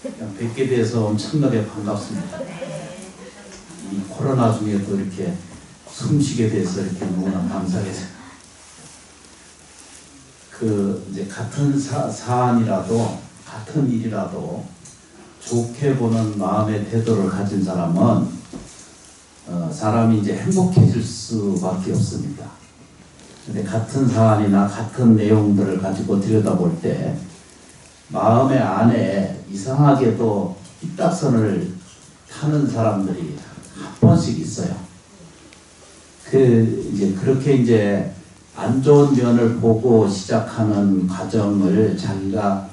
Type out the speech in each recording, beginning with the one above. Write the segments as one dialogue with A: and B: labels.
A: 뵙게 돼서 엄청나게 반갑습니다. 이 코로나 중에도 이렇게 숨쉬게 돼서 이렇게 너무나 감사해서 이제 같은 사안이라도 같은 일이라도 좋게 보는 마음의 태도를 가진 사람은 사람이 이제 행복해질 수밖에 없습니다. 근데 같은 사안이나 같은 내용들을 가지고 들여다볼 때 마음의 안에 이상하게도 삐딱선을 타는 사람들이 한 번씩 있어요. 그렇게 이제 안 좋은 면을 보고 시작하는 과정을 자기가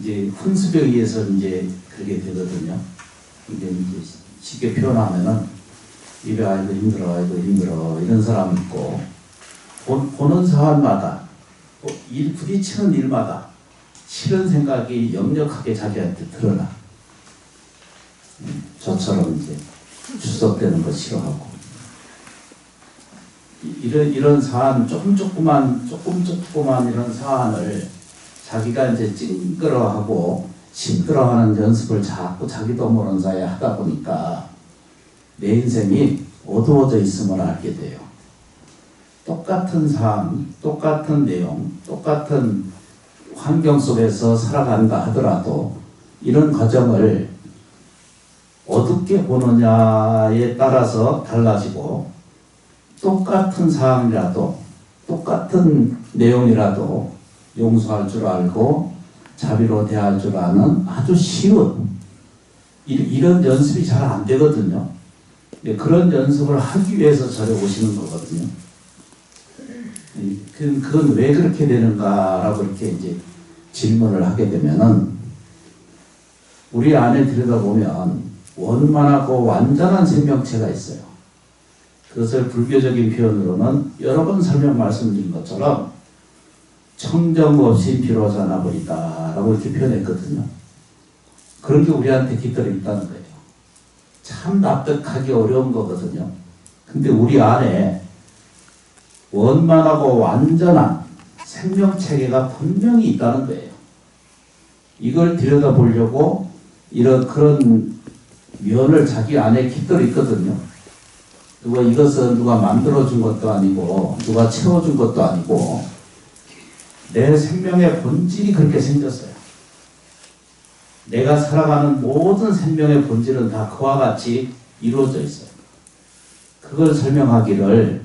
A: 이제 훈습에 의해서 이제 그렇게 되거든요. 이게 이제 쉽게 표현하면은 입에 아이고 힘들어 이런 사람이 있고 보는 사안마다 부딪히는 일마다 싫은 생각이 역력하게 자기한테 드러나. 저처럼 이제 주석되는 거 싫어하고 이런 사안 조그만 이런 사안을 자기가 이제 찡그러하고 심들어하는 연습을 자꾸 자기도 모르는 사이에 하다 보니까 내 인생이 어두워져 있음을 알게 돼요. 똑같은 사안, 똑같은 내용, 똑같은 환경 속에서 살아간다 하더라도 이런 과정을 어둡게 보느냐에 따라서 달라지고 똑같은 사항이라도 똑같은 내용이라도 용서할 줄 알고 자비로 대할 줄 아는 아주 쉬운 이런 연습이 잘 안 되거든요. 그런 연습을 하기 위해서 절에 오시는 거거든요. 그건 왜 그렇게 되는가라고 이렇게 이제 질문을 하게 되면은 우리 안에 들여다보면 원만하고 완전한 생명체가 있어요. 그것을 불교적인 표현으로는 여러 번 말씀드린 것처럼 청정 없이 비로자 나버리다 라고 이렇게 표현했거든요. 그런 게 우리한테 깃들어 있다는 거예요. 참 납득하기 어려운 거거든요. 근데 우리 안에 원만하고 완전한 생명체계가 분명히 있다는 거예요. 이걸 들여다보려고 그런 면을 자기 안에 깃들어 있거든요. 이것은 누가 만들어준 것도 아니고 누가 채워준 것도 아니고 내 생명의 본질이 그렇게 생겼어요. 내가 살아가는 모든 생명의 본질은 다 그와 같이 이루어져 있어요. 그걸 설명하기를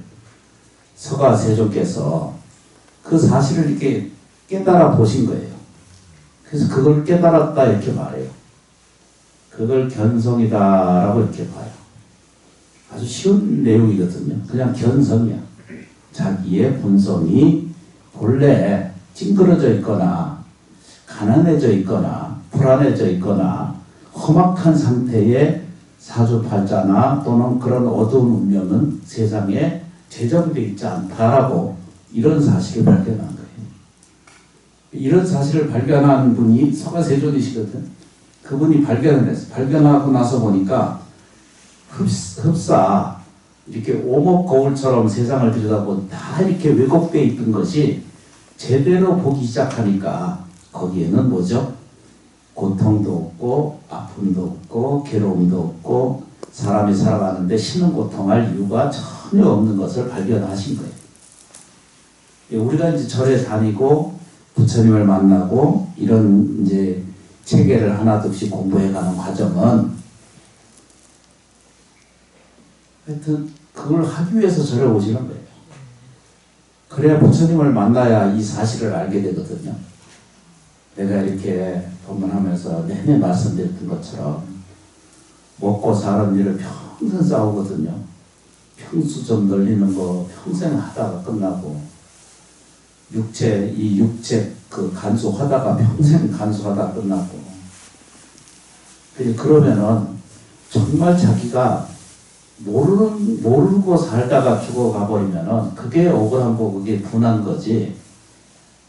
A: 서가세존께서 그 사실을 이렇게 깨달아 보신 거예요. 그래서 그걸 깨달았다 이렇게 말해요. 그걸 견성이다라고 이렇게 봐요. 아주 쉬운 내용이거든요. 그냥 견성이야. 자기의 본성이 본래 찡그러져 있거나 가난해져 있거나 불안해져 있거나 험악한 상태의 사주팔자나 또는 그런 어두운 운명은 세상에 제정되어 있지 않다라고 이런 사실을 발견한 거예요. 이런 사실을 발견한 분이 서가세존이시거든. 그분이 발견을 했어요. 발견하고 나서 보니까 흡사 이렇게 오목거울처럼 세상을 들여다보면 다 이렇게 왜곡되어 있던 것이 제대로 보기 시작하니까 거기에는 뭐죠? 고통도 없고 아픔도 없고 괴로움도 없고 사람이 살아가는데 신은 고통할 이유가 전혀 없는 것을 발견하신 거예요. 우리가 이제 절에 다니고 부처님을 만나고 이런 이제 체계를 하나둘씩 공부해가는 과정은 하여튼 그걸 하기 위해서 절에 오시는 거예요. 그래야 부처님을 만나야 이 사실을 알게 되거든요. 내가 이렇게 법문하면서 내내 말씀드렸던 것처럼 먹고 사는 일을 평생 싸우거든요. 평수 좀 늘리는 거 평생 하다가 끝나고 육체 그 간수하다가 평생 간수하다가 끝나고 그러면은 정말 자기가 모르고 살다가 죽어가 버리면은 그게 억울한 거 그게 분한 거지.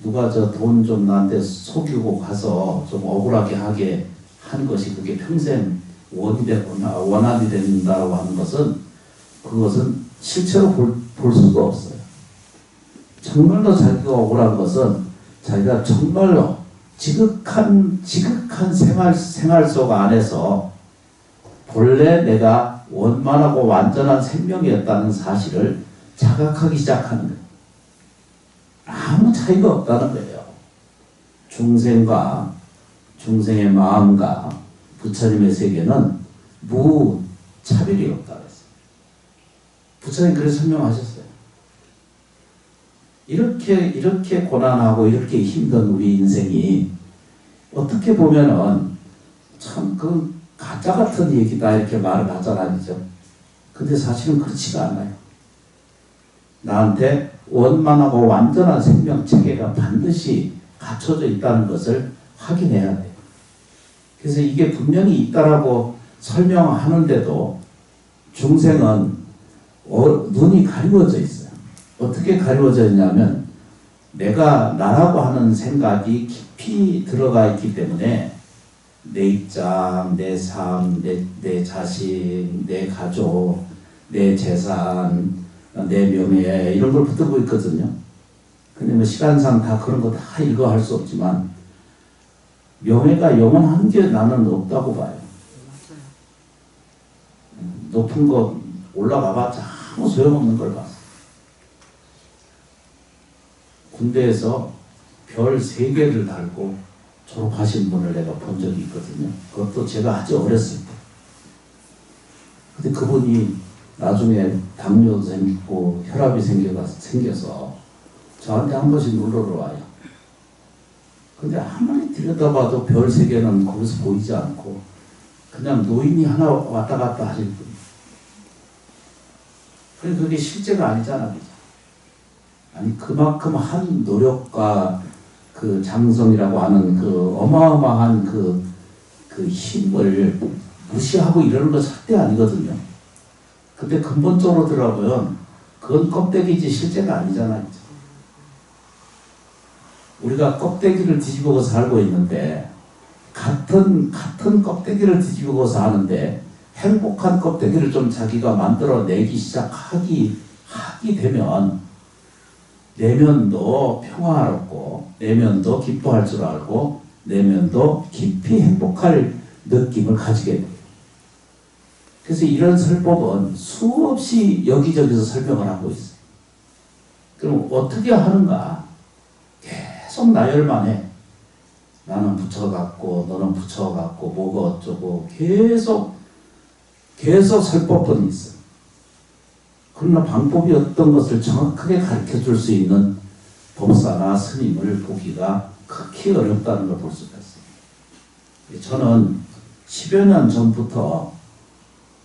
A: 누가 저 돈 좀 나한테 속이고 가서 좀 억울하게 하게 한 것이 그게 평생 원한이 된다고 하는 것은 그것은 실체로 볼 수가 없어요. 정말로 자기가 억울한 것은 자기가 정말로 지극한 생활 속 안에서 본래 내가 원만하고 완전한 생명이었다는 사실을 자각하기 시작하는 거예요. 아무 차이가 없다는 거예요. 중생의 마음과 부처님의 세계는 무차별이 없다 그랬어요. 부처님 그래서 설명하셨어요. 이렇게 고난하고 이렇게 힘든 우리 인생이 어떻게 보면은 참 그 가짜 같은 얘기다 이렇게 말을 하잖아요. 그죠? 근데 사실은 그렇지가 않아요. 나한테 원만하고 완전한 생명체계가 반드시 갖춰져 있다는 것을 확인해야 돼요. 그래서 이게 분명히 있다라고 설명하는데도 중생은 눈이 가리워져 있어요. 어떻게 가리워져 있냐면 내가 나라고 하는 생각이 깊이 들어가 있기 때문에 내 입장, 내 삶, 내 자식, 내 가족, 내 재산, 내 명예 이런 걸 붙들고 있거든요. 근데 뭐 시간상 다 그런 거 다 읽어할 수 없지만 명예가 영원한 게 나는 없다고 봐요. 높은 거 올라가봤자 아무 소용없는 걸 봤어. 군대에서 별 3개를 달고 졸업하신 분을 내가 본 적이 있거든요. 그것도 제가 아주 어렸을 때. 근데 그분이 나중에 당뇨도 생기고 혈압이 생겨서 저한테 한 번씩 놀러 와요. 근데 아무리 들여다봐도 별 3개는 거기서 보이지 않고 그냥 노인이 하나 왔다 갔다 하실 뿐. 그래서 그게 실제가 아니잖아. 아니 그만큼 한 노력과 그 장성이라고 하는 그 어마어마한 그 힘을 무시하고 이러는 거 절대 아니거든요. 근데 근본적으로 들어보면 그건 껍데기지 실제가 아니잖아요. 우리가 껍데기를 뒤집어서 살고 있는데 같은 껍데기를 뒤집어서 하는데 행복한 껍데기를 좀 자기가 만들어내기 시작하기 되면 내면도 평화롭고 내면도 기뻐할 줄 알고 내면도 깊이 행복할 느낌을 가지게 돼요. 그래서 이런 설법은 수없이 여기저기서 설명을 하고 있어요. 그럼 어떻게 하는가? 계속 나열만 해. 나는 부처 같고 너는 부처 같고 뭐가 어쩌고 계속 설법은 있어요. 그러나 방법이 어떤 것을 정확하게 가르쳐 줄 수 있는 법사나 스님을 보기가 극히 어렵다는 걸 볼 수가 있어요. 저는 10여 년 전부터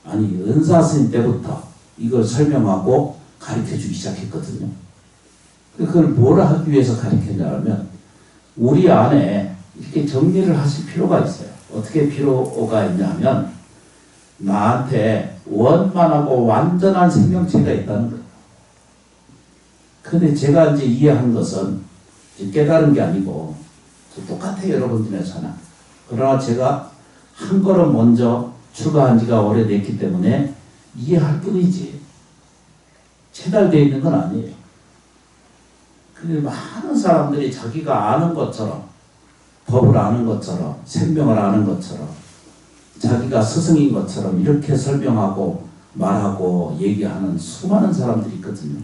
A: 은사 스님 때부터 이걸 설명하고 가르쳐 주기 시작했거든요. 그걸 뭘 하기 위해서 가르쳤냐면 우리 안에 이렇게 정리를 하실 필요가 있어요. 어떻게 필요가 있냐면 나한테 원만하고 완전한 생명체가 있다는 거예요. 근데 제가 이제 이해한 것은 깨달은 게 아니고 똑같아요. 여러분들의 전화. 그러나 제가 한 걸음 먼저 출가한 지가 오래됐기 때문에 이해할 뿐이지 체달되어 있는 건 아니에요. 근데 많은 사람들이 자기가 아는 것처럼 법을 아는 것처럼 생명을 아는 것처럼 자기가 스승인 것처럼 이렇게 설명하고 말하고 얘기하는 수많은 사람들이 있거든요.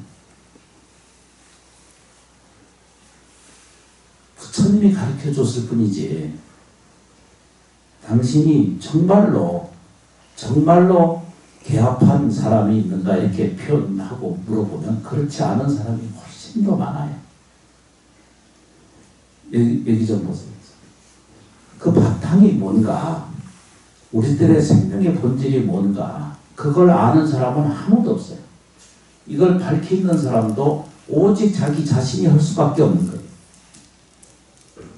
A: 부처님이 가르쳐 줬을 뿐이지 당신이 정말로 개합한 사람이 있는가 이렇게 표현하고 물어보면 그렇지 않은 사람이 훨씬 더 많아요. 여기 좀 보세요. 그 바탕이 뭔가 우리들의 생명의 본질이 뭔가 그걸 아는 사람은 아무도 없어요. 이걸 밝히는 사람도 오직 자기 자신이 할 수밖에 없는 거예요.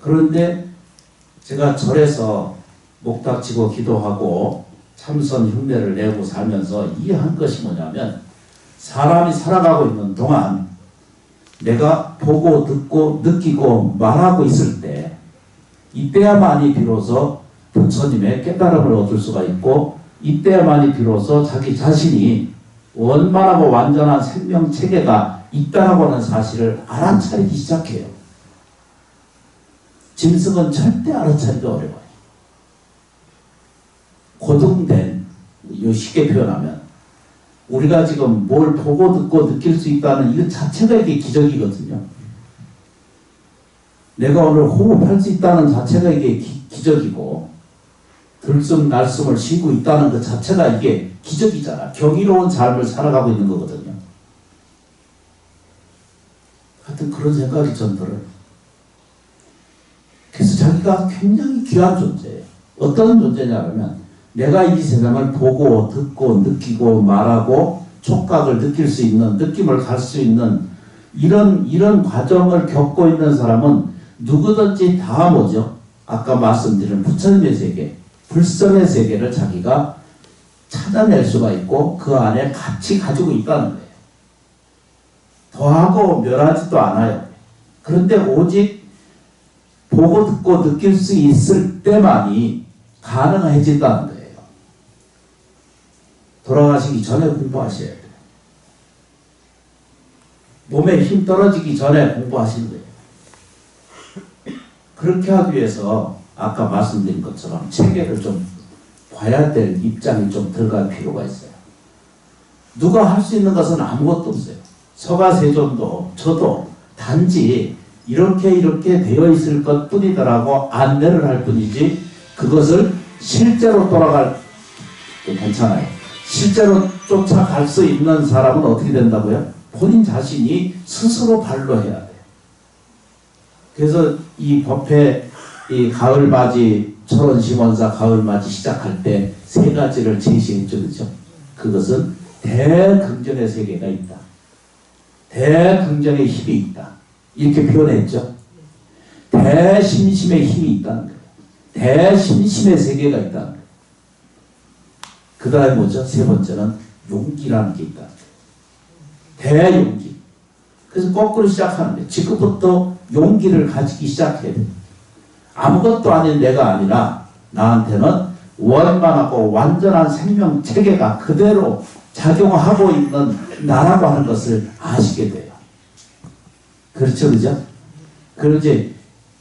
A: 그런데 제가 절에서 목닥치고 기도하고 참선 흉내를 내고 살면서 이해한 것이 뭐냐면 사람이 살아가고 있는 동안 내가 보고 듣고 느끼고 말하고 있을 때 이때야만이 비로소 부처님의 깨달음을 얻을 수가 있고 이때야만이 비로소 자기 자신이 원만하고 완전한 생명체계가 있다라고 하는 사실을 알아차리기 시작해요. 짐승은 절대 알아차리기 어려워요. 고등된, 쉽게 표현하면 우리가 지금 뭘 보고 듣고 느낄 수 있다는 이것 자체가 이게 기적이거든요. 내가 오늘 호흡할 수 있다는 자체가 이게 기적이고, 들숨 날숨을 쉬고 있다는 것 자체가 이게 기적이잖아. 경이로운 삶을 살아가고 있는 거거든요. 하여튼 그런 생각이 전 들어요. 그래서 자기가 굉장히 귀한 존재예요. 어떤 존재냐면 내가 이 세상을 보고 듣고 느끼고 말하고 촉각을 느낄 수 있는, 느낌을 갈 수 있는 이런 과정을 겪고 있는 사람은 누구든지 다 뭐죠? 아까 말씀드린 부처님의 세계, 불성의 세계를 자기가 찾아낼 수가 있고 그 안에 같이 가지고 있다는 거예요. 더하고 멸하지도 않아요. 그런데 오직 보고 듣고 느낄 수 있을 때만이 가능해진다는 거예요. 돌아가시기 전에 공부하셔야 돼요. 몸에 힘 떨어지기 전에 공부하시는 거예요. 그렇게 하기 위해서 아까 말씀드린 것처럼 체계를 좀 봐야 될 입장이 좀 들어갈 필요가 있어요. 누가 할 수 있는 것은 아무것도 없어요. 서가세존도 저도 단지 이렇게 되어 있을 것 뿐이더라고 안내를 할 뿐이지 그것을 실제로 돌아갈 괜찮아요. 실제로 쫓아갈 수 있는 사람은 어떻게 된다고요? 본인 자신이 스스로 발로 해야 돼요. 그래서 이 법회 이 가을맞이 철원심원사 가을맞이 시작할 때 세 가지를 제시했죠. 그렇죠? 그것은 대긍정의 세계가 있다. 대긍정의 힘이 있다. 이렇게 표현했죠. 대심심의 힘이 있다는 거예요. 대심심의 세계가 있다는 거예요. 그 다음에 뭐죠? 세 번째는 용기라는 게 있다. 대용기. 그래서 거꾸로 시작하는 거예요. 지금부터 용기를 가지기 시작해야 돼요. 아무것도 아닌 내가 아니라 나한테는 원만하고 완전한 생명체계가 그대로 작용하고 있는 나라고 하는 것을 아시게 돼요. 그렇죠, 그죠? 그러지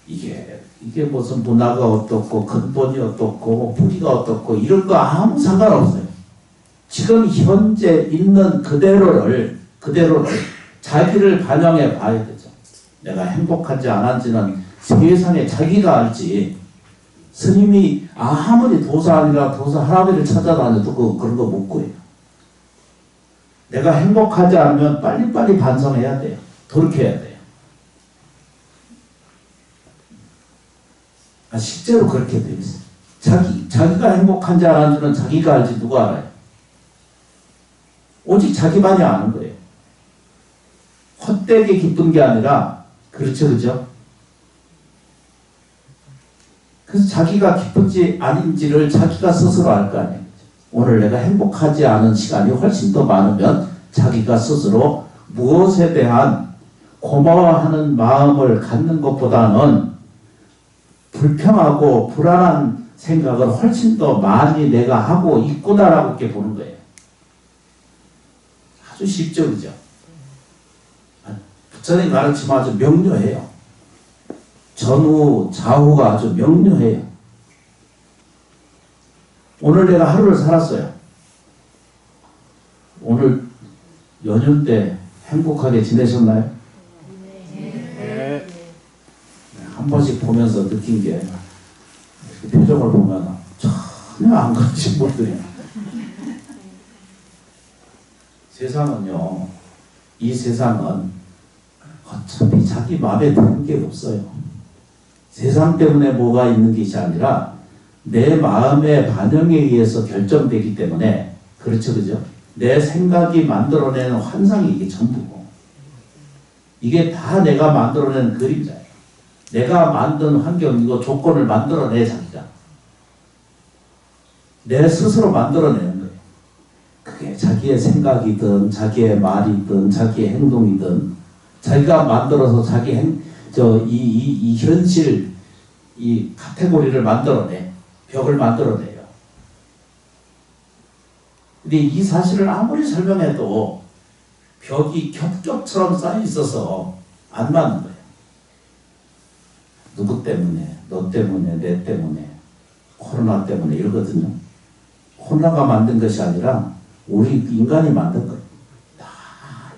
A: 이게 무슨 문화가 어떻고 근본이 어떻고 뿌리가 어떻고 이런 거 아무 상관없어요. 지금 현재 있는 그대로를 자기를 반영해 봐야 되죠. 내가 행복하지 않았지는 세상에 자기가 알지. 스님이 아무리 도사 아니라 도사 할아버지를 찾아다녀도 그런 거 못 구해요. 내가 행복하지 않으면 빨리빨리 반성해야 돼요. 돌이켜야 돼요. 실제로 그렇게 되어 있어요. 자기가 행복한지 안 한지는 자기가 알지 누가 알아요. 오직 자기만이 아는 거예요. 헛되게 기쁜 게 아니라 그렇죠, 그죠? 그래서 자기가 기쁜지 아닌지를 자기가 스스로 알 거 아니에요. 오늘 내가 행복하지 않은 시간이 훨씬 더 많으면 자기가 스스로 무엇에 대한 고마워하는 마음을 갖는 것보다는 불평하고 불안한 생각을 훨씬 더 많이 내가 하고 있구나라고 이렇게 보는 거예요. 아주 쉽죠, 그죠? 부처님 가르치면 아주 명료해요. 전후, 좌우가 아주 명료해요. 오늘 내가 하루를 살았어요. 오늘 연휴 때 행복하게 지내셨나요? 네. 한 번씩 보면서 느낀 게 표정을 보면 전혀 안 그러신 분들이에요. 세상은요, 이 세상은 어차피 자기 마음에 드는 게 없어요. 세상 때문에 뭐가 있는 것이 아니라 내 마음의 반응에 의해서 결정되기 때문에 그렇죠, 그죠? 내 생각이 만들어내는 환상이 이게 전부고 이게 다 내가 만들어내는 그림자예요. 내가 만든 환경이고 조건을 만들어내 자기가 내 스스로 만들어내는 거예요. 그게 자기의 생각이든 자기의 말이든 자기의 행동이든 자기가 만들어서 자기 이 현실 이 카테고리를 만들어내 벽을 만들어내요. 근데 이 사실을 아무리 설명해도 벽이 겹겹처럼 쌓여 있어서 안 맞는 거예요. 누구 때문에, 너 때문에, 내 때문에, 코로나 때문에 이러거든요. 코로나가 만든 것이 아니라 우리 인간이 만든 거예요. 다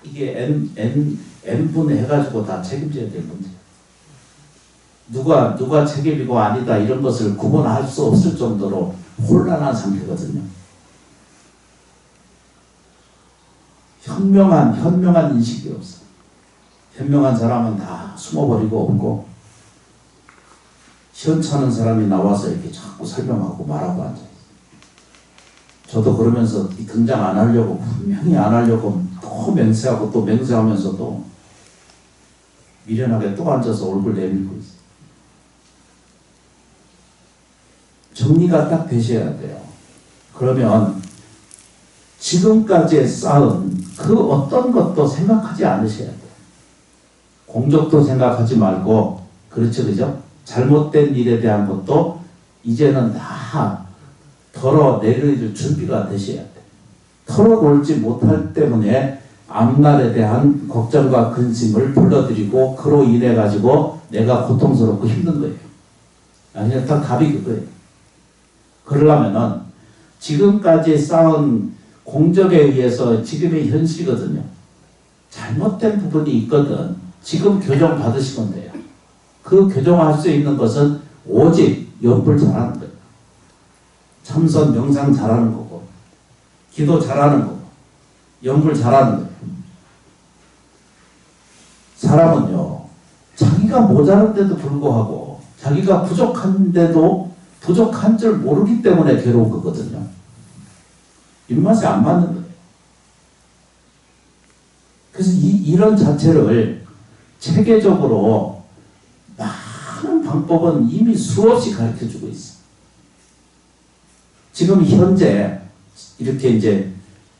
A: 이게 N분 해가지고 다 책임져야 될 문제예요. 누가 책임이고 아니다 이런 것을 구분할 수 없을 정도로 혼란한 상태거든요. 현명한 인식이 없어. 현명한 사람은 다 숨어버리고 없고, 시원찮은 사람이 나와서 이렇게 자꾸 설명하고 말하고 앉아있어요. 저도 그러면서 등장 안 하려고, 분명히 안 하려고 또 맹세하고 또 맹세하면서도 미련하게 또 앉아서 얼굴 내밀고 있어요. 정리가 딱 되셔야 돼요. 그러면 지금까지 쌓은 그 어떤 것도 생각하지 않으셔야 돼요. 공적도 생각하지 말고, 그렇죠, 그죠? 잘못된 일에 대한 것도 이제는 다 털어내릴 준비가 되셔야 돼요. 털어놓지 못할 때문에 앞날에 대한 걱정과 근심을 불러들이고 그로 인해 가지고 내가 고통스럽고 힘든 거예요. 아니, 다 답이 그거예요. 그러려면은 지금까지 쌓은 공적에 의해서 지금의 현실이거든요. 잘못된 부분이 있거든. 지금 교정 받으시면 돼요. 그 교정할 수 있는 것은 오직 연불 잘하는 거예요. 참선 명상 잘하는 거고, 기도 잘하는 거고, 연불 잘하는 거예요. 사람은요, 자기가 모자란데도 불구하고 자기가 부족한데도 부족한 줄 모르기 때문에 괴로운 거거든요. 입맛에 안 맞는 거예요. 그래서 이런 자체를 체계적으로 많은 방법은 이미 수없이 가르쳐주고 있어. 지금 현재 이렇게 이제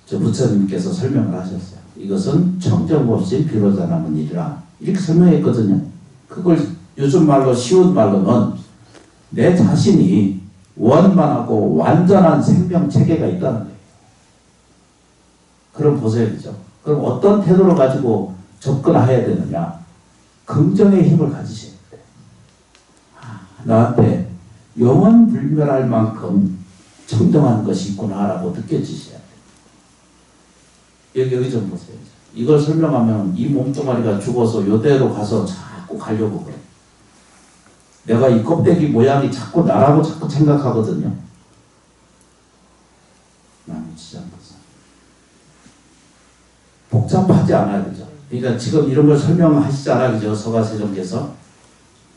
A: 저 부처님께서 설명을 하셨어요. 이것은 청정법신 비로자 남은 일이라 이렇게 설명했거든요. 그걸 요즘 말로 쉬운 말로는 내 자신이 원만하고 완전한 생명체계가 있다는 거예요. 그럼 보세요, 그죠? 그럼 어떤 태도를 가지고 접근해야 되느냐? 긍정의 힘을 가지셔야 돼요. 나한테 영원불멸할 만큼 청정한 것이 있구나라고 느껴지셔야 돼요. 여기 좀 보세요. 이걸 설명하면 이 몸뚱아리가 죽어서 이대로 가서 자꾸 가려고 그래. 내가 이 껍데기 모양이 자꾸 나라고 자꾸 생각하거든요. 남이치지 않겠어. 복잡하지 않아요, 그죠? 그러니까 지금 이런 걸 설명하시잖아요, 그죠? 서가세종께서.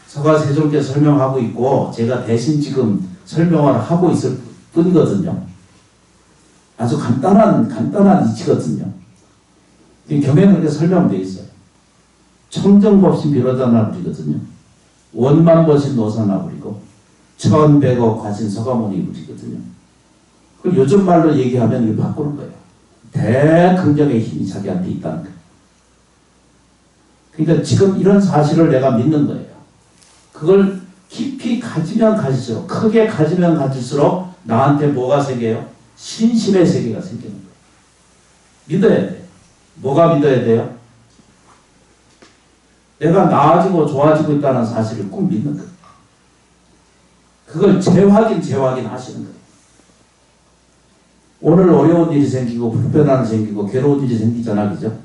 A: 서가세종께서 설명하고 있고, 제가 대신 지금 설명을 하고 있을 뿐이거든요. 아주 간단한 이치거든요. 경에는 그렇게 설명되어 있어요. 청정법신 비로자나불이거든요. 원만법신 노사나불이고, 천백억 과신 서가모니불이거든요. 그럼 요즘 말로 얘기하면 이걸 바꾸는 거예요. 대긍정의 힘이 자기한테 있다는 거예요. 그러니까 지금 이런 사실을 내가 믿는 거예요. 그걸 깊이 가지면 가질수록, 크게 가지면 가질수록 나한테 뭐가 생겨요? 신심의 세계가 생기는 거예요. 믿어야 돼요. 뭐가 믿어야 돼요? 내가 나아지고 좋아지고 있다는 사실을 꼭 믿는 거예요. 그걸 재확인 하시는 거예요. 오늘 어려운 일이 생기고 불편한 일이 생기고 괴로운 일이 생기잖아, 그죠?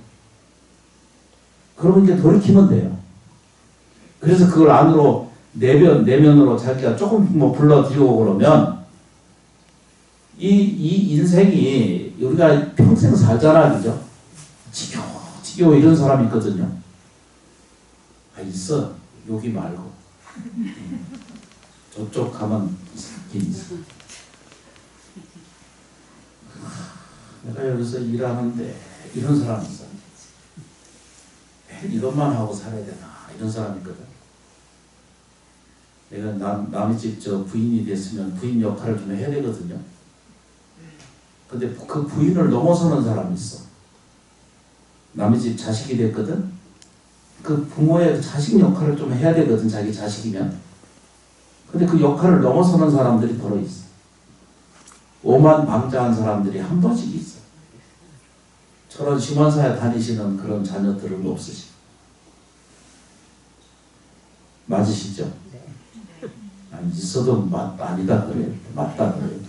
A: 그러면 이제 돌이키면 돼요. 그래서 그걸 안으로 내면으로 자기가 조금 뭐 불러들이고 그러면 이 인생이 우리가 평생 살잖아, 그죠? 지겨워 이런 사람이 있거든요. 있어. 여기 말고 저쪽 가면 있긴 있어. 내가 여기서 일하는데 이런 사람이 있어. 매일 이것만 하고 살아야 되나 이런 사람이 있거든. 내가 남의 집 저 부인이 됐으면 부인 역할을 좀 해야 되거든요. 근데 그 부인을 넘어서는 사람이 있어. 남의 집 자식이 됐거든. 그 부모의 자식 역할을 좀 해야 되거든, 자기 자식이면. 근데 그 역할을 넘어서는 사람들이 더러 있어. 오만방자한 사람들이 한 번씩 있어. 저런 심원사에 다니시는 그런 자녀들은 없으시고. 맞으시죠? 아니, 있어도 아니다 그래요. 맞다 그래요.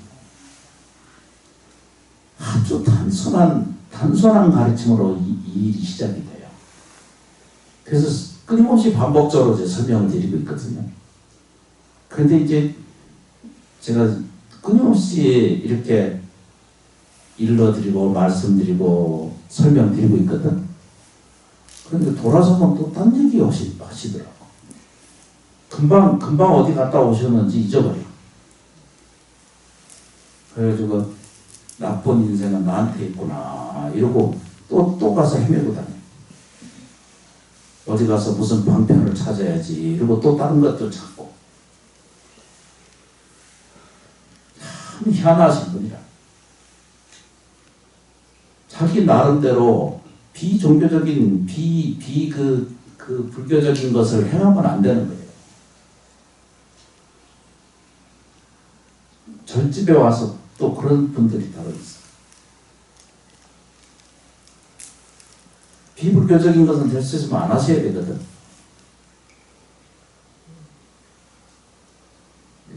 A: 아주 단순한 가르침으로 이 일이 시작이 돼요. 그래서 끊임없이 반복적으로 이제 설명을 드리고 있거든요. 그런데 이제 제가 끊임없이 이렇게 일러드리고 말씀드리고 설명드리고 있거든. 그런데 돌아서면 또 딴 얘기 하시더라고. 금방 어디 갔다 오셨는지 잊어버려. 그래가지고 나쁜 인생은 나한테 있구나 이러고 또 가서 헤매고 다녀. 어디 가서 무슨 방편을 찾아야지 이러고 또 다른 것도 찾고. 참 희한하신 분이라. 자기 나름대로 비종교적인 그 불교적인 것을 행하면 안 되는 거예요. 절집에 와서 또 그런 분들이 따로 있어. 비불교적인 것은 될 수 있으면 안 하셔야 되거든.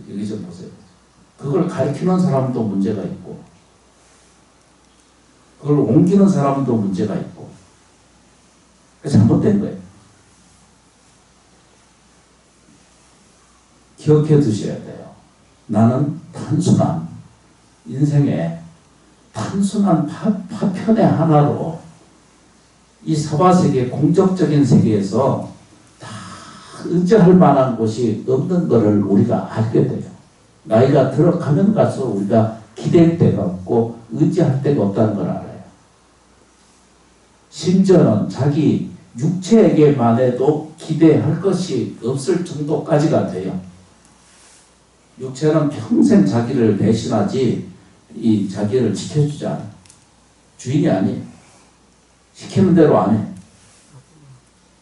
A: 여기 좀 보세요. 그걸 가르치는 사람도 문제가 있고 그걸 옮기는 사람도 문제가 있고 잘못된 거예요. 기억해 두셔야 돼요. 나는 단순한 인생의 단순한 파편의 하나로 이 사바세계 공적적인 세계에서 다 의지할 만한 곳이 없는 것을 우리가 알게 돼요. 나이가 들어가면 갈수록 우리가 기댈 데가 없고 의지할 데가 없다는 걸 알아요. 심지어는 자기 육체에게만 해도 기대할 것이 없을 정도까지가 돼요. 육체는 평생 자기를 배신하지 이 자기를 지켜주지 않아. 주인이 아니에요. 시키는 대로 안 해.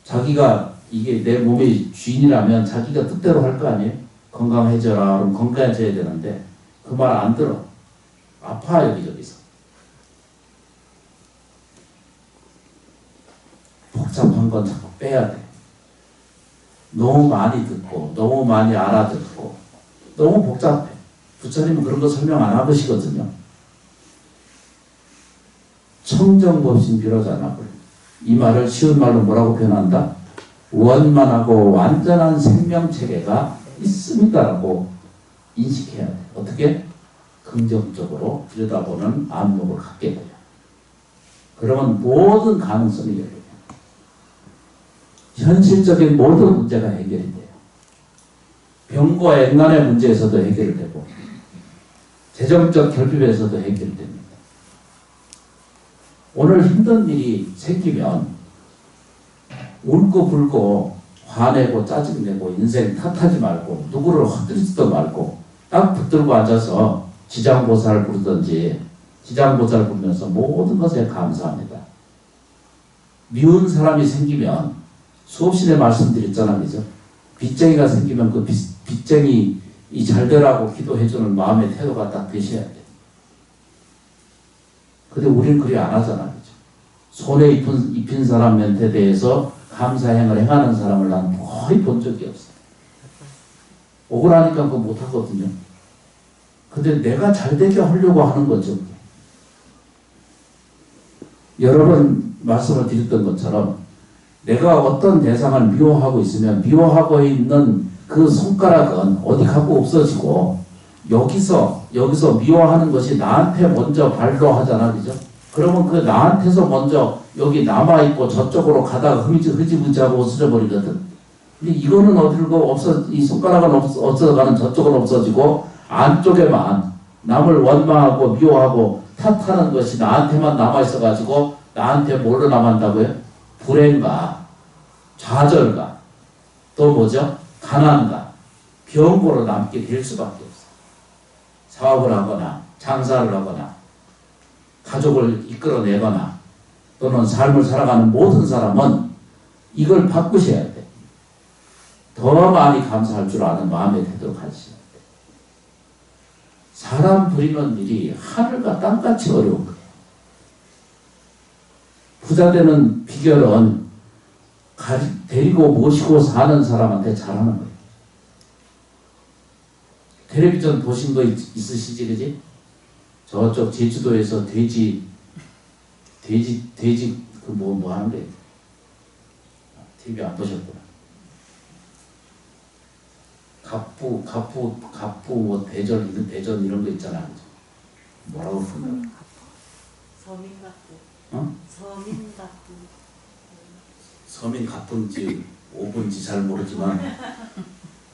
A: 자기가 이게 내 몸의 주인이라면 자기가 뜻대로 할 거 아니에요. 건강해져라 그럼 건강해져야 되는데 그 말 안 들어. 아파 여기저기서. 복잡한 건 자꾸 빼야 돼. 너무 많이 듣고 너무 많이 알아듣고 너무 복잡해. 부처님은 그런 거 설명 안 하시거든요. 청정법신 비로자나. 이 말을 쉬운 말로 뭐라고 표현한다? 원만하고 완전한 생명체계가 있습니다라고 인식해야 돼. 어떻게? 긍정적으로 들여다보는 안목을 갖게 돼요. 그러면 모든 가능성이 열려요. 현실적인 모든 문제가 해결이 돼요. 병과 액난의 문제에서도 해결되고 재정적 결핍에서도 해결됩니다. 오늘 힘든 일이 생기면 울고 불고 화내고 짜증내고 인생 탓하지 말고 누구를 헛들지도 말고 딱 붙들고 앉아서 지장보살 부르든지 지장보살 부르면서 모든 것에 감사합니다. 미운 사람이 생기면 수없이 내 말씀드렸잖아, 그죠? 빚쟁이가 생기면 그 빚쟁이 이 잘되라고 기도해주는 마음의 태도가 딱 되셔야 돼. 근데 우리는 그리 안 하잖아, 그죠? 손에 입힌 사람한테 대해서 감사행을 행하는 사람을 난 거의 본 적이 없어. 억울하니까 그거 못하거든요. 근데 내가 잘되게 하려고 하는 거죠. 여러 번 말씀을 드렸던 것처럼 내가 어떤 대상을 미워하고 있으면 미워하고 있는 그 손가락은 어디 가고 없어지고 여기서 미워하는 것이 나한테 먼저 발로하잖아, 그죠? 그러면 그 나한테서 먼저 여기 남아있고 저쪽으로 가다가 흐지부지하고 없어져 버리거든. 근데 이거는 어디로 이 손가락은 없어져가는 저쪽은 없어지고 안쪽에만 남을 원망하고 미워하고 탓하는 것이 나한테만 남아있어가지고 나한테 뭘로 남았다고요? 불행과 좌절과 또 뭐죠? 가난과 병고로 남게 될 수밖에 없어요. 사업을 하거나 장사를 하거나 가족을 이끌어내거나 또는 삶을 살아가는 모든 사람은 이걸 바꾸셔야 돼. 더 많이 감사할 줄 아는 마음의 태도를 가지셔야 돼. 사람 부리는 일이 하늘과 땅같이 어려운 거예요. 부자 되는 비결은 데리고 모시고 사는 사람한테 잘하는 거예요. 텔레비전 보신 거 있으시지, 그지? 저쪽 제주도에서 돼지 그 뭐 하는데 TV 안 보셨구나. 갑부 뭐 대전 이런 거 있잖아. 뭐라고 부르나?
B: 서민갑부.
A: 어?
B: 서민갑부.
A: 서민 갑부인지 오분인지 잘 모르지만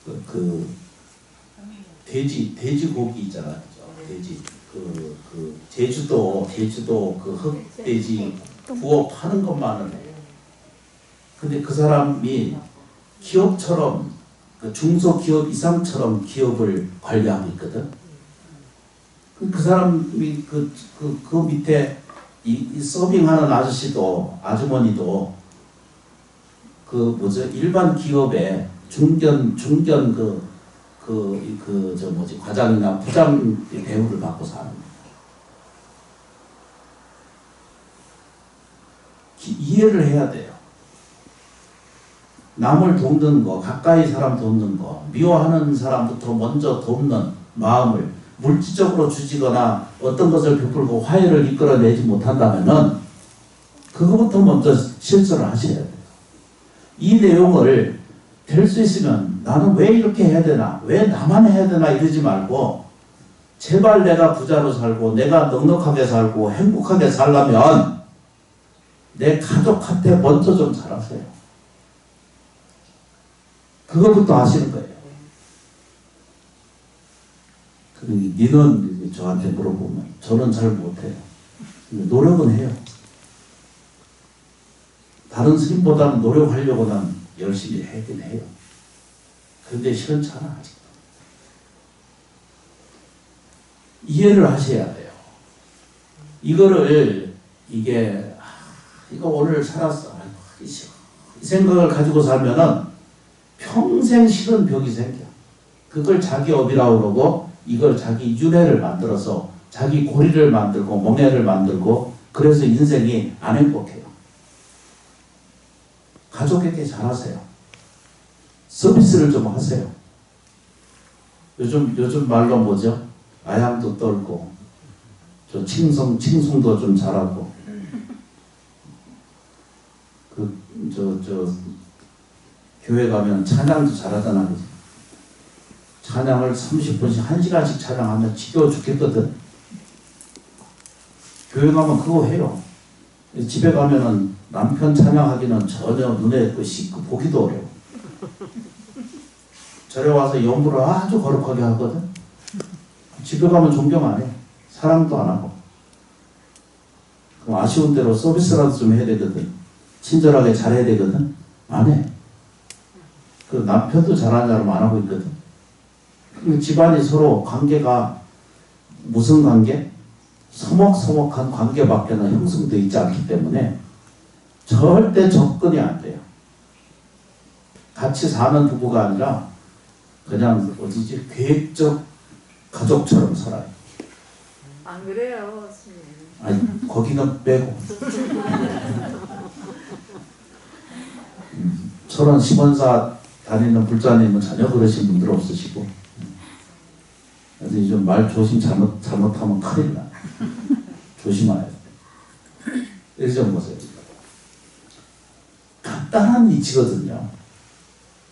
A: 그 돼지고기 있잖아. 돼지 그 제주도 그 흑돼지 구워 파는 것만은 해. 근데 그 사람이 기업처럼 그 중소기업 이상처럼 기업을 관리하고 있거든. 그 사람이 그 밑에 이 서빙하는 아주머니도 그 뭐죠 일반 기업에 중견 과장이나 부장 대우를 받고 사는 거예요. 이해를 해야 돼요. 남을 돕는 거, 가까이 사람 돕는 거, 미워하는 사람부터 먼저 돕는 마음을 물질적으로 주지거나 어떤 것을 베풀고 화해를 이끌어내지 못한다면은 그거부터 먼저 실천을 하셔야 돼요. 이 내용을 될 수 있으면 나는 왜 이렇게 해야 되나, 왜 나만 해야 되나 이러지 말고 제발 내가 부자로 살고 내가 넉넉하게 살고 행복하게 살려면 내 가족한테 먼저 좀 잘하세요. 그것부터 하시는 거예요. 니는 저한테 물어보면 저는 잘 못해요. 노력은 해요. 다른 스님보다는 노력하려고 난 열심히 하긴 해요. 그런데 시원찮아 아직도. 이해를 하셔야 돼요. 이거를 이거 오늘 살았어. 이 생각을 가지고 살면은 평생 싫은 벽이 생겨. 그걸 자기 업이라고 그러고 이걸 자기 윤회를 만들어서 자기 고리를 만들고 멍해를 만들고 그래서 인생이 안 행복해요. 가족에게 잘하세요. 서비스를 좀 하세요. 요즘 말로 뭐죠? 아양도 떨고 칭송도 좀 잘하고 교회 가면 찬양도 잘하잖아. 그치? 찬양을 30분씩 1시간씩 찬양하면 지겨워 죽겠거든. 교회 가면 그거 해요. 집에 가면은 남편 찬양하기는 전혀 눈에 보기도 어려워. 절에 와서 연부를 아주 거룩하게 하거든. 집에 가면 존경 안 해. 사랑도 안 하고. 그럼 아쉬운 대로 서비스라도 좀 해야 되거든. 친절하게 잘해야 되거든. 안 해. 그 남편도 잘하냐고 안 하고 있거든. 그리고 집안이 서로 관계가 무슨 관계? 서먹서먹한 관계밖에는 형성되어 있지 않기 때문에 절대 접근이 안 돼요. 같이 사는 부부가 아니라 그냥 계획적 가족처럼 살아요.
B: 안 그래요, 스님.
A: 아니, 거기는 빼고. 철원 시원사 다니는 불자님은 전혀 그러신 분들 없으시고. 그래서 좀 말 조심 잘못하면 큰일 나. 조심해야 돼. 이렇게 좀 보세요. 간단한 이치거든요.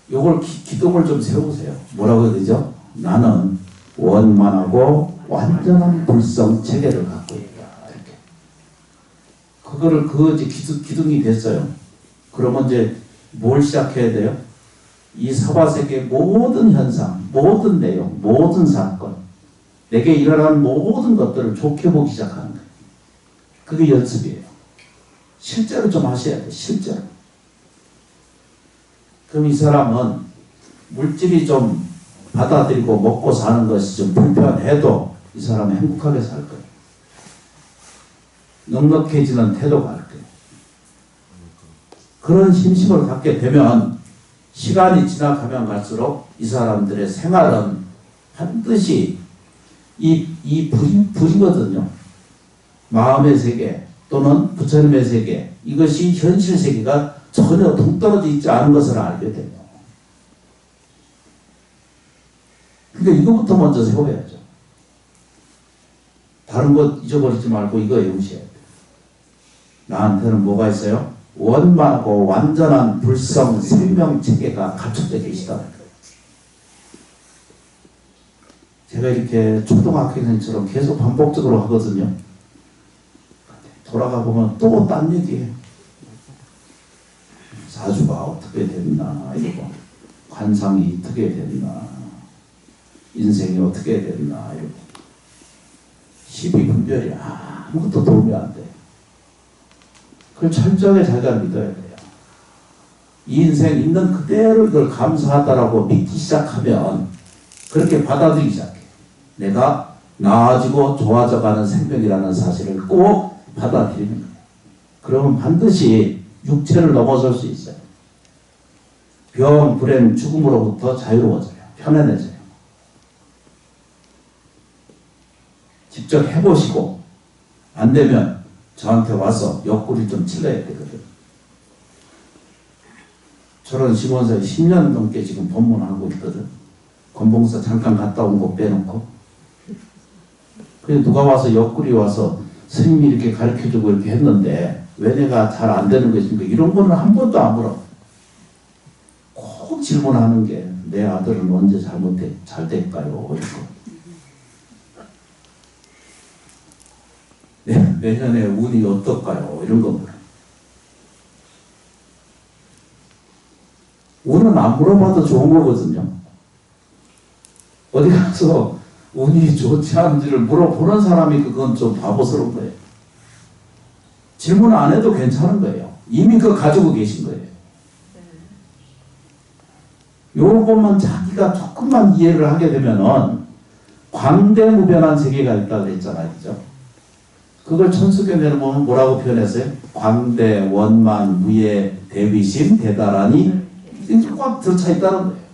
A: 요걸 기둥을 좀 세우세요. 뭐라고 해야 되죠? 나는 원만하고 완전한 불성 체계를 갖고 있다. 이렇게. 그거를 이제 기둥이 됐어요. 그러면 이제 뭘 시작해야 돼요? 이 사바세계 모든 현상, 모든 내용, 모든 사건, 내게 일어나는 모든 것들을 좋게 보기 시작하는 거예요. 그게 연습이에요. 실제로 좀 하셔야 돼요. 실제로. 그럼 이 사람은 물질이 좀 받아들이고 먹고 사는 것이 좀 불편해도 이 사람은 행복하게 살 거예요. 넉넉해지는 태도가 할 거예요. 그런 심심을 갖게 되면 시간이 지나가면 갈수록 이 사람들의 생활은 반드시 이 불이거든요. 마음의 세계 또는 부처님의 세계, 이것이 현실 세계가 전혀 동떨어져 있지 않은 것을 알게 돼요. 그러니까 이거부터 먼저 세워야죠. 다른 것 잊어버리지 말고 이거 외우셔야 돼요. 나한테는 뭐가 있어요? 원만하고 완전한 불성 생명체계가 갖춰져 계시다. 제가 이렇게 초등학생처럼 계속 반복적으로 하거든요. 돌아가 보면 또 딴 얘기해요. 사주가 어떻게 됐나 이러고, 관상이 어떻게 됐나, 인생이 어떻게 됐나 이러고, 시비분별이 아무것도 도움이 안 돼요. 그걸 철저하게 자기가 믿어야 돼요. 이 인생 있는 그대로 이걸 감사하다라고 믿기 시작하면 그렇게 받아들이기 시작해요. 내가 나아지고 좋아져가는 생명이라는 사실을 꼭 받아들이는 거예요. 그러면 반드시 육체를 넘어설 수 있어요. 병, 불행, 죽음으로부터 자유로워져요. 편안해져요. 직접 해보시고 안 되면 저한테 와서 옆구리 좀 찔러야 되거든. 저런 시원사에 10년 넘게 지금 법문하고 있거든. 건봉사 잠깐 갔다 온 거 빼놓고. 그래서 누가 와서 옆구리 와서 스님이 이렇게 가르쳐주고 이렇게 했는데 왜 내가 잘 안 되는 것인가, 이런 거는 한 번도 안 물어. 꼭 질문하는 게 내 아들은 언제 잘 될까요? 이거. 내년에 운이 어떨까요? 이런 겁니다. 운은 안 물어봐도 좋은 거거든요. 어디 가서 운이 좋지 않은지를 물어보는 사람이 그건 좀 바보스러운 거예요. 질문 안 해도 괜찮은 거예요. 이미 그거 가지고 계신 거예요. 요것만 자기가 조금만 이해를 하게 되면은 광대무변한 세계가 있다고 그랬잖아요. 그죠? 그걸 천수경에는 보면 뭐라고 표현했어요? 광대, 원만, 무예, 대비심, 대다라니 이게 꽉 들어차 있다는 거예요.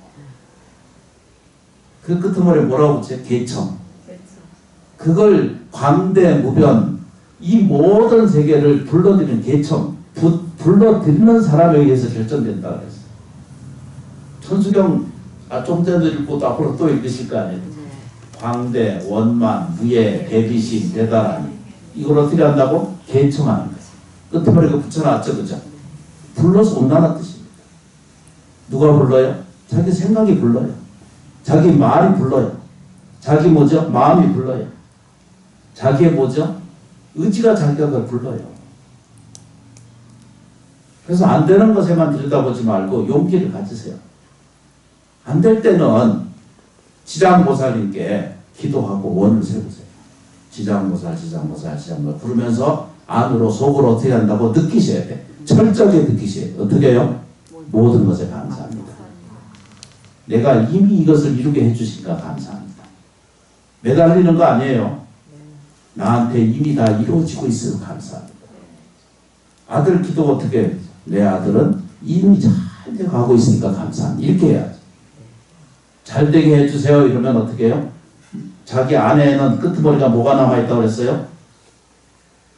A: 그 끝머리에 뭐라고 붙여요? 개청. 그걸 광대, 무변, 이 모든 세계를 불러들이는 개청, 불러들이는 사람에 의해서 결정된다 그랬어요. 천수경 좀 전에 읽고 또 앞으로 또 읽으실 거 아니에요. 광대, 원만, 무예, 대비심, 대다라니. 이걸 어떻게 한다고? 개청하는 거예요. 끝머리에 붙여놨죠. 그죠? 불러서 온다는 뜻입니다. 누가 불러요? 자기 생각이 불러요. 자기 말이 불러요. 자기 뭐죠? 마음이 불러요. 자기의 뭐죠? 의지가 자기가 그걸 불러요. 그래서 안 되는 것에만 들여다보지 말고 용기를 가지세요. 안 될 때는 지장보살님께 기도하고 원을 세우세요. 지장보살 부르면서 안으로 속으로 어떻게 한다고 느끼셔야 돼. 철저하게 느끼셔야 돼. 어떻게 해요? 모든 것에 감사합니다. 내가 이미 이것을 이루게 해주시니까 감사합니다. 매달리는 거 아니에요. 나한테 이미 다 이루어지고 있어서 감사합니다. 아들 기도 어떻게 해요? 내 아들은 이미 잘 돼가고 있으니까 감사합니다. 이렇게 해야지. 잘 되게 해주세요. 이러면 어떻게 해요? 자기 안에는 끄트머리가 뭐가 남아있다고 그랬어요?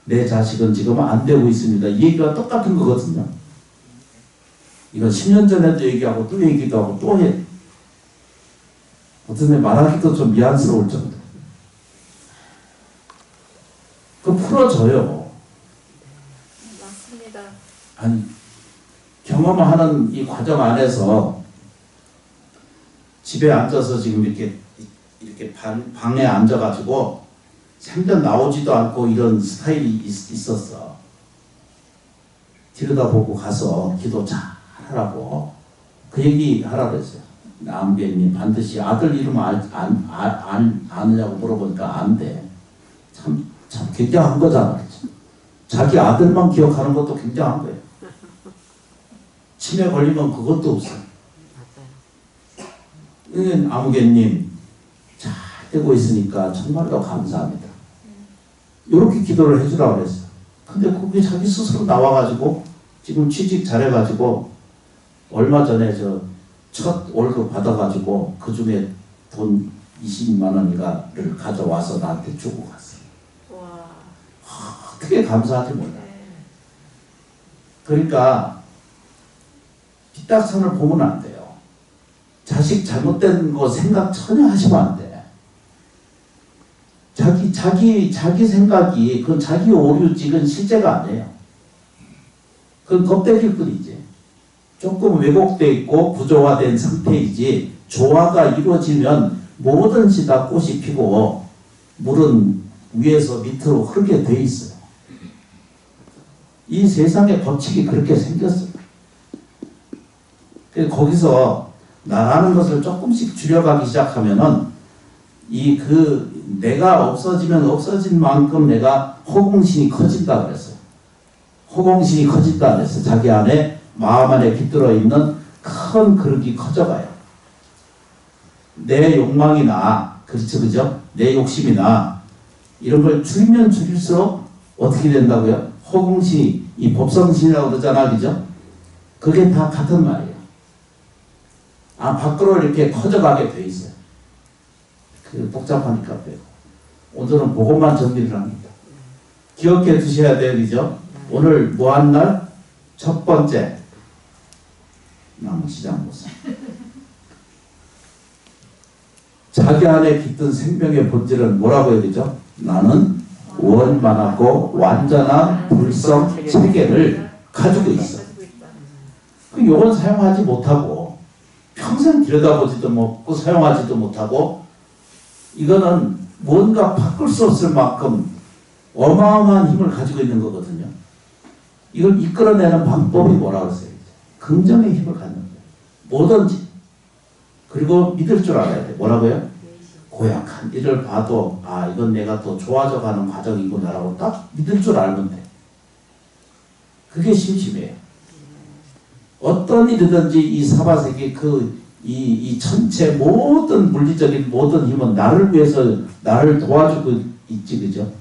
A: 내 자식은 지금 안 되고 있습니다. 이 얘기가 똑같은 거거든요. 이건 10년 전에도 얘기하고 또 얘기도 하고 또 해. 어떤 데 말하기도 좀 미안스러울 정도. 그거 풀어줘요.
B: 맞습니다.
A: 아니, 경험하는 이 과정 안에서 집에 앉아서 지금 이렇게 방에 앉아가지고 생전 나오지도 않고 이런 스타일이 있었어. 들여다보고 가서 기도 잘하라고 그 얘기 하라고 그랬어요. 남배님 반드시 아들 이름 아느냐고 물어보니까 안 돼. 참 굉장한 거잖아. 자기 아들만 기억하는 것도 굉장한 거예요. 치매 걸리면 그것도 없어요. 아무개님 잘 되고 있으니까 정말로 감사합니다. 이렇게 기도를 해주라고 그랬어요. 근데 그게 자기 스스로 나와가지고 지금 취직 잘해가지고 얼마 전에 첫 월급 받아가지고 그 중에 돈 20만 원인가를 가져와서 나한테 주고 갔어요.
B: 와.
A: 어떻게 감사하지 몰라요. 그러니까 뒷딱선을 보면 안 돼요. 자식 잘못된 거 생각 전혀 하시면 안 돼. 자기 생각이, 그건 자기 오류지, 그건 실제가 아니에요. 그건 껍데기일 뿐이지. 조금 왜곡되어 있고 구조화된 상태이지, 조화가 이루어지면 뭐든지 다 꽃이 피고, 물은 위에서 밑으로 흐르게 돼 있어요. 이 세상의 법칙이 그렇게 생겼어요. 거기서 나라는 것을 조금씩 줄여가기 시작하면은 내가 없어지면 없어진 만큼 내가 허공신이 커진다 그랬어요. 허공신이 커진다 그랬어요. 자기 안에 마음 안에 깃들어 있는 큰 그릇이 커져가요. 내 욕망이나 그렇죠, 그죠? 내 욕심이나 이런 걸 줄이면 줄일수록 어떻게 된다고요? 허공신이, 이 법성신이라고 그러잖아, 그죠? 그게 다 같은 말이에요. 밖으로 이렇게 커져가게 돼 있어요. 복잡하니까 빼고. 오늘은 그것만 정리를 합니다. 기억해 두셔야 돼요, 그죠? 오늘 뭐 한 날? 첫 번째. 남시장 모습. 자기 안에 깃든 생명의 본질은 뭐라고 해야 되죠? 나는 원만하고 완전한 불성 체계를 가지고 있어. 이건 사용하지 못하고 평생 들여다보지도 못하고 사용하지도 못하고, 이거는 뭔가 바꿀 수 없을 만큼 어마어마한 힘을 가지고 있는 거거든요. 이걸 이끌어내는 방법이 뭐라고 했어요? 긍정의 힘을 갖는 거예요. 뭐든지. 그리고 믿을 줄 알아야 돼. 뭐라고요? 고약한 일을 봐도 이건 내가 더 좋아져 가는 과정이구나라고 딱 믿을 줄 알면 돼. 그게 심심해요. 어떤 일이든지 이 사바세계 이 전체 모든 물리적인 모든 힘은 나를 위해서 나를 도와주고 있지, 그죠?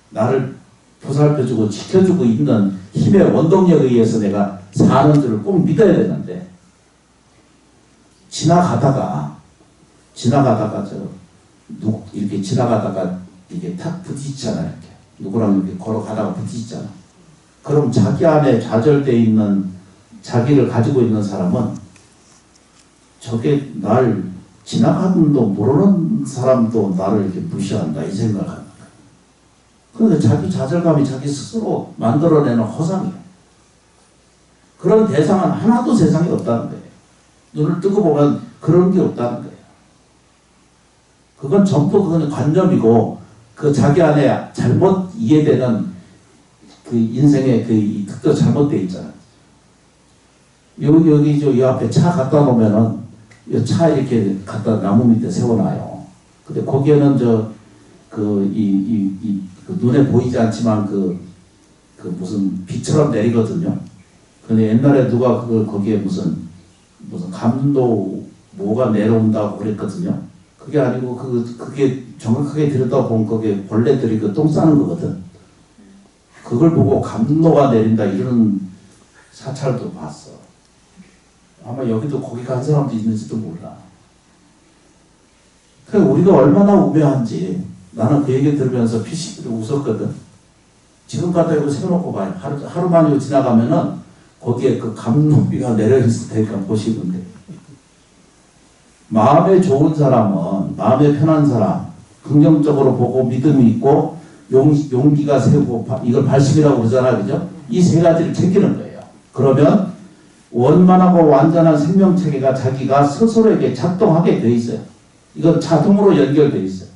A: 나를 보살펴주고 지켜주고 있는 힘의 원동력에 의해서 내가 사는 줄을 꼭 믿어야 되는데, 지나가다가 이렇게 지나가다가 이게 탁 부딪히잖아요. 이렇게 누구랑 이렇게 걸어가다가 부딪히잖아. 그럼 자기 안에 좌절되어 있는 자기를 가지고 있는 사람은 저게 날 지나가는도 모르는 사람도 나를 이렇게 무시한다 이 생각을 합니다. 그런데 자기 좌절감이 자기 스스로 만들어내는 허상이에요. 그런 대상은 하나도 세상에 없다는 거예요. 눈을 뜨고 보면 그런 게 없다는 거예요. 그건 전부 그건 관념이고, 그 자기 안에 잘못 이해되는 그 인생의 그 특도 잘못되어 있잖아요. 여기 이 앞에 차 갖다 놓으면은 이 차 이렇게 갖다 나무 밑에 세워놔요. 근데 거기에는 그 눈에 보이지 않지만 그 무슨 비처럼 내리거든요. 근데 옛날에 누가 거기에 무슨 감도 뭐가 내려온다고 그랬거든요. 그게 아니고 그게 정확하게 들여다보면 그게 벌레들이 똥 싸는 거거든. 그걸 보고 감로가 내린다 이런 사찰도 봤어. 아마 여기도 거기 간 사람도 있는지도 몰라. 그러니까 우리가 얼마나 우매한지 나는 그 얘기 들으면서 피식으로 웃었거든. 지금 가다 이거 세워놓고 봐요. 하루만 이거 지나가면은 거기에 그 감로비가 내려있을 테니까 보시면 돼요. 마음에 좋은 사람은, 마음에 편한 사람, 긍정적으로 보고 믿음이 있고 용기가 세고 이걸 발심이라고 그러잖아요. 그죠? 이 세 가지를 챙기는 거예요. 그러면 원만하고 완전한 생명체계가 자기가 스스로에게 작동하게 돼 있어요. 이건 자동으로 연결돼 있어요.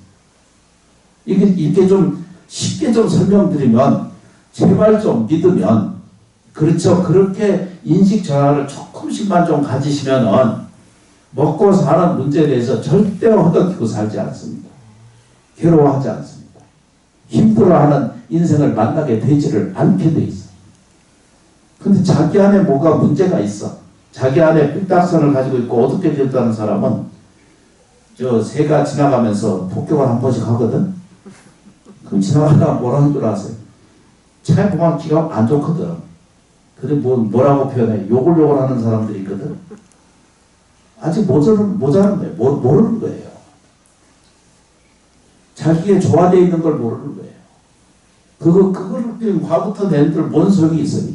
A: 이렇게 좀 쉽게 좀 설명드리면, 제발 좀 믿으면, 그렇죠. 그렇게 인식 전환을 조금씩만 좀 가지시면은 먹고 사는 문제에 대해서 절대로 허덕이고 살지 않습니다. 괴로워하지 않습니다. 힘들어하는 인생을 만나게 되지를 않게 돼 있어요. 근데 자기 안에 뭐가 문제가 있어. 자기 안에 삐딱선을 가지고 있고 어둡게 되었다는 사람은 저 새가 지나가면서 폭격을 한 번씩 하거든. 그럼 지나가다가 뭐라는 줄 아세요? 차에 보면 기가 안 좋거든. 근데 뭐라고 표현해? 욕을 하는 사람들이 있거든. 아직 모자란 거예요. 모르는 거예요. 자기의 조화되어 있는 걸 모르는 거예요. 그걸 과부터 낸들 뭔 소용이 있어요.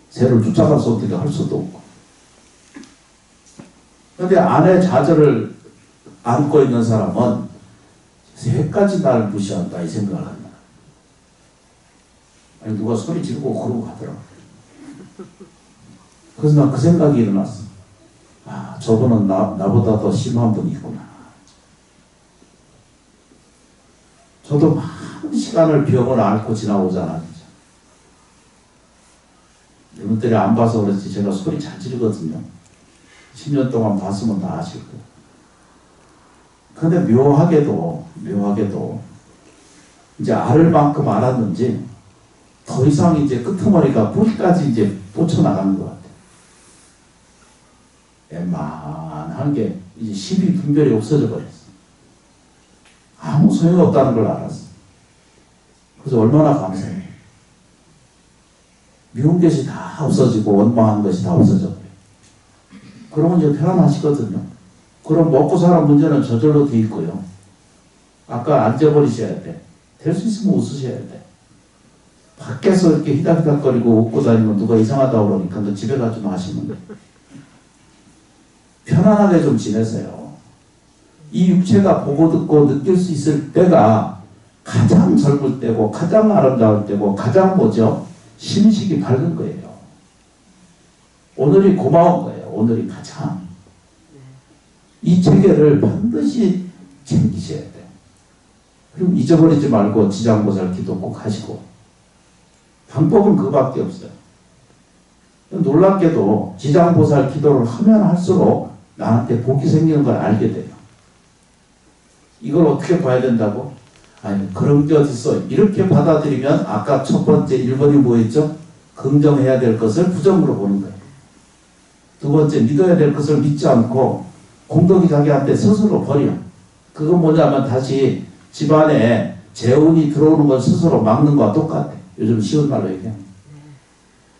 A: 새를 쫓아가서 어떻게 할 수도 없고. 근데 아내 좌절을 안고 있는 사람은 새까지 나를 무시한다 이 생각을 한다. 아니 누가 소리 지르고 그러고 가더라. 그래서 난 그 생각이 일어났어. 아 저분은 나보다 더 심한 분이 있구나. 저도 많은 시간을 병을 앓고 지나오잖아. 진짜. 여러분들이 안 봐서 그렇지 제가 소리 잘 지르거든요. 10년 동안 봤으면 다 아실 거예요. 근데 묘하게도 이제 앓을 만큼 앓았는지 더 이상 이제 끄트머리가 뿌리까지 이제 뻗쳐나가는 것 같아요. 웬만한 게 이제 시비 분별이 없어져 버렸어. 아무 소용없다는 걸 알았어. 그래서 얼마나 감사해. 미운 것이 다 없어지고 원망한 것이 다 없어져 버려요. 그러면 이제 편안하시거든요. 그럼 먹고 사는 문제는 저절로 돼 있고요. 아까 앉아버리셔야 돼. 될 수 있으면 웃으셔야 돼. 밖에서 이렇게 히닥히닥거리고 웃고 다니면 누가 이상하다고 그러니까 너 집에 가지 마시면 돼. 편안하게 좀 지내세요. 이 육체가 보고 듣고 느낄 수 있을 때가 가장 젊을 때고 가장 아름다울 때고 가장 뭐죠? 심식이 밝은 거예요. 오늘이 고마운 거예요. 오늘이 가장. 이 체계를 반드시 챙기셔야 돼요. 그럼 잊어버리지 말고 지장보살 기도 꼭 하시고. 방법은 그거밖에 없어요. 놀랍게도 지장보살 기도를 하면 할수록 나한테 복이 생기는 걸 알게 돼요. 이걸 어떻게 봐야 된다고? 아니 그런 게 어딨어. 이렇게 받아들이면 아까 첫 번째 1번이 뭐였죠? 긍정해야 될 것을 부정으로 보는 거예요. 두 번째 믿어야 될 것을 믿지 않고 공덕이 자기한테 스스로 버려. 그건 뭐냐면 다시 집안에 재운이 들어오는 걸 스스로 막는 거와 똑같아. 요즘 쉬운 말로 얘기하면.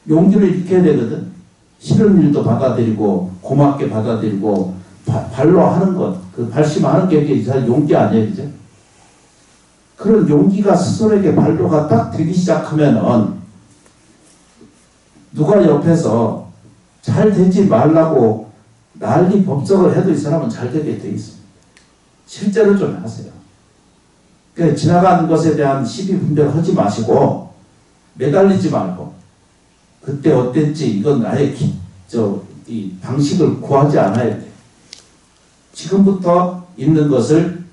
A: 용기를 잃게 되거든. 싫은 일도 받아들이고 고맙게 받아들이고 발로 하는 것, 그 발심하는 게 이게 용기 아니에요, 그죠? 그런 용기가 스스로에게 발로가 딱 되기 시작하면은 누가 옆에서 잘 되지 말라고 난리 법석을 해도 이 사람은 잘 되게 돼 있습니다. 실제로 좀 하세요. 그러니까 지나가는 것에 대한 시비 분별하지 마시고 매달리지 말고 그때 어땠지 이건 아예 이 방식을 구하지 않아야 돼. 지금부터 있는 것을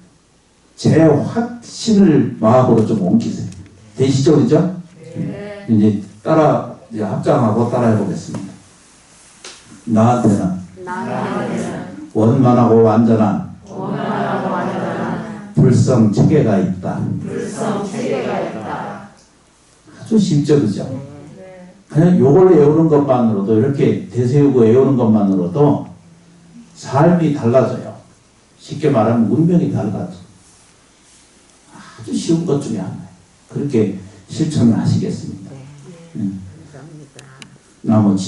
A: 제 확신을 마음으로 좀 옮기세요. 되시죠, 그죠?
B: 네.
A: 이제 이제 합장하고 따라해 보겠습니다. 나한테는 원만하고 완전한 불성 체계가 있다. 아주 쉽죠, 그죠? 그냥 요걸 외우는 것만으로도 이렇게 대세우고 외우는 것만으로도 삶이 달라져요. 쉽게 말하면 운명이 달라져. 아주 쉬운 것 중에 하나예요. 그렇게 실천을 하시겠습니다.
C: 감사합니다.
A: 나머지